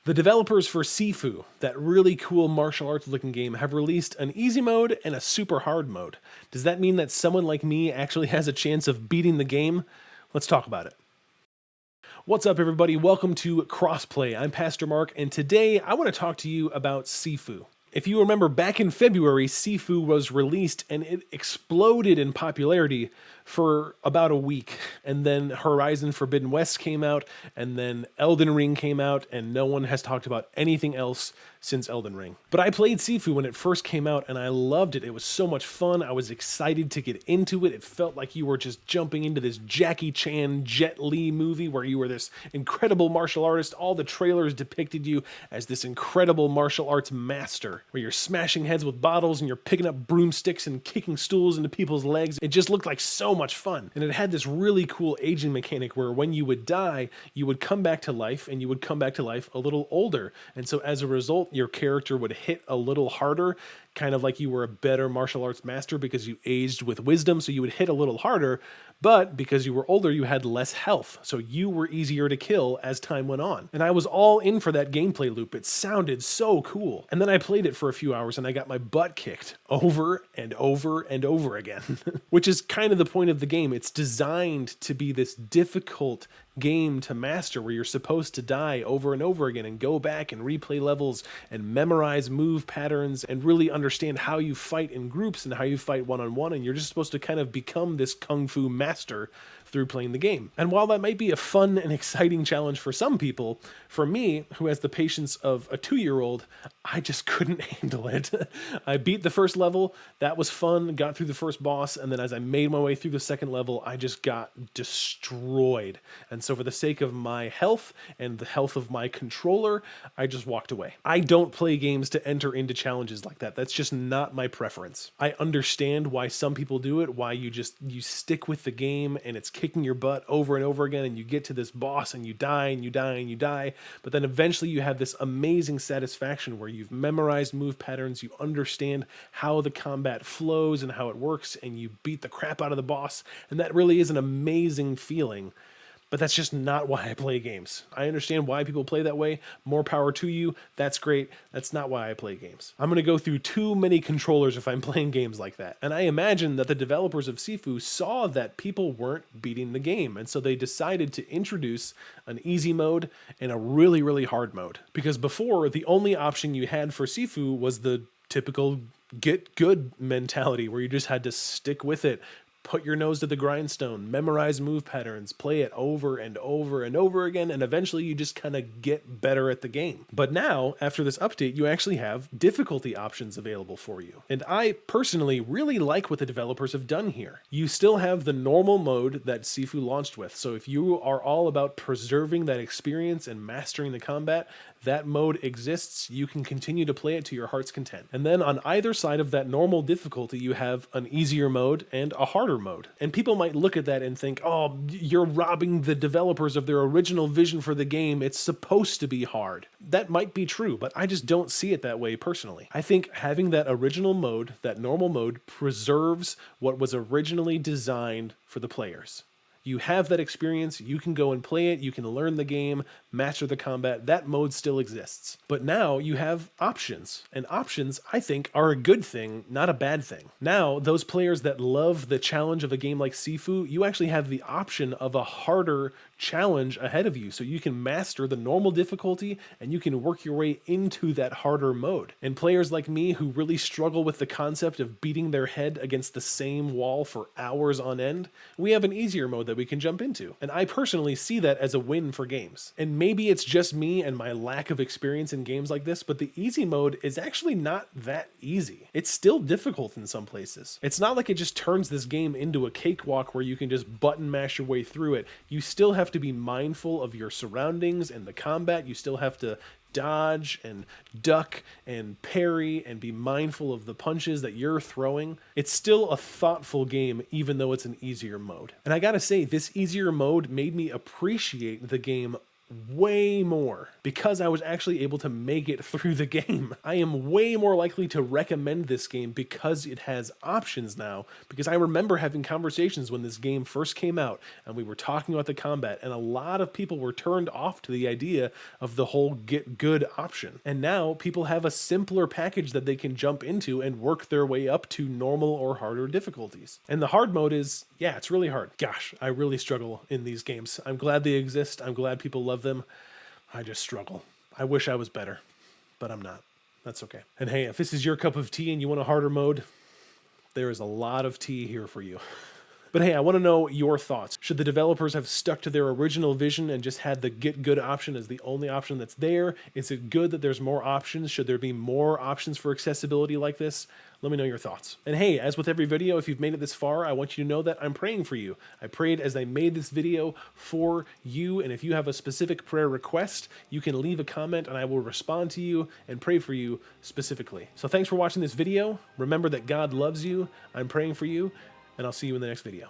The developers for Sifu, that really cool martial arts looking game, have released an easy mode and a super hard mode. Does that mean that someone like me actually has a chance of beating the game? Let's talk about it. What's up, everybody? Welcome to Crossplay. I'm Pastor Mark, and today I want to talk to you about Sifu. If you remember, back in February, Sifu was released and it exploded in popularity for about a week. And then Horizon Forbidden West came out, and then Elden Ring came out, and no one has talked about anything else since Elden Ring. But I played Sifu when it first came out, and I loved it. It was so much fun. I was excited to get into it. It felt like you were just jumping into this Jackie Chan, Jet Li movie where you were this incredible martial artist. All the trailers depicted you as this incredible martial arts master, where you're smashing heads with bottles and you're picking up broomsticks and kicking stools into people's legs. It just looked like so much fun. And it had this really cool aging mechanic where when you would die, you would come back to life, and you would come back to life a little older. And so as a result, your character would hit a little harder, kind of like you were a better martial arts master because you aged with wisdom, so you would hit a little harder, but because you were older, you had less health, so you were easier to kill as time went on. And I was all in for that gameplay loop. It sounded so cool. And then I played it for a few hours and I got my butt kicked over and over and over again, which is kind of the point of the game. It's designed to be this difficult game to master where you're supposed to die over and over again and go back and replay levels and memorize move patterns and really understand how you fight in groups and how you fight one-on-one, and you're just supposed to kind of become this kung fu master through playing the game. And while that might be a fun and exciting challenge for some people, for me, who has the patience of a 2-year-old, I just couldn't handle it. I beat the first level, that was fun, got through the first boss, and then as I made my way through the second level, I just got destroyed. And so for the sake of my health and the health of my controller, I just walked away. I don't play games to enter into challenges like that. That's just not my preference. I understand why some people do it, why you stick with the game and it's kicking your butt over and over again, and you get to this boss and you die and you die and you die, but then eventually you have this amazing satisfaction where you've memorized move patterns, you understand how the combat flows and how it works, and you beat the crap out of the boss, and that really is an amazing feeling. But that's just not why I play games. I understand why people play that way. More power to you. That's great. That's not why I play games. I'm going to go through too many controllers if I'm playing games like that. And I imagine that the developers of Sifu saw that people weren't beating the game. And so they decided to introduce an easy mode and a really, really hard mode. Because before, the only option you had for Sifu was the typical get good mentality where you just had to stick with it, put your nose to the grindstone, memorize move patterns, play it over and over and over again, and eventually you just kind of get better at the game. But now, after this update, you actually have difficulty options available for you. And I personally really like what the developers have done here. You still have the normal mode that Sifu launched with, so if you are all about preserving that experience and mastering the combat, that mode exists. You can continue to play it to your heart's content. And then on either side of that normal difficulty, you have an easier mode and a harder mode. And people might look at that and think, oh, you're robbing the developers of their original vision for the game. It's supposed to be hard. That might be true, but I just don't see it that way personally. I think having that original mode, that normal mode, preserves what was originally designed for the players. You have that experience, you can go and play it, you can learn the game, master the combat, that mode still exists. But now you have options, and options, I think, are a good thing, not a bad thing. Now, those players that love the challenge of a game like Sifu, you actually have the option of a harder challenge ahead of you, so you can master the normal difficulty and you can work your way into that harder mode. And players like me who really struggle with the concept of beating their head against the same wall for hours on end, we have an easier mode that we can jump into. And I personally see that as a win for games. And maybe it's just me and my lack of experience in games like this, but the easy mode is actually not that easy. It's still difficult in some places. It's not like it just turns this game into a cakewalk where you can just button mash your way through it. You still have to be mindful of your surroundings and the combat. You still have to dodge and duck and parry and be mindful of the punches that you're throwing. It's still a thoughtful game, even though it's an easier mode. And I gotta say, this easier mode made me appreciate the game way more because I was actually able to make it through the game. I am way more likely to recommend this game because it has options now, because I remember having conversations when this game first came out and we were talking about the combat, and a lot of people were turned off to the idea of the whole get good option. And now people have a simpler package that they can jump into and work their way up to normal or harder difficulties. And the hard mode is, yeah, it's really hard. Gosh, I really struggle in these games. I'm glad they exist. I'm glad people love them. I just struggle. I wish I was better, but I'm not. That's okay. And hey, if this is your cup of tea and you want a harder mode, there is a lot of tea here for you. But hey, I want to know your thoughts. Should the developers have stuck to their original vision and just had the get good option as the only option that's there? Is it good that there's more options? Should there be more options for accessibility like this? Let me know your thoughts. And hey, as with every video, if you've made it this far, I want you to know that I'm praying for you. I prayed as I made this video for you, and if you have a specific prayer request, you can leave a comment and I will respond to you and pray for you specifically. So thanks for watching this video. Remember that God loves you. I'm praying for you, and I'll see you in the next video.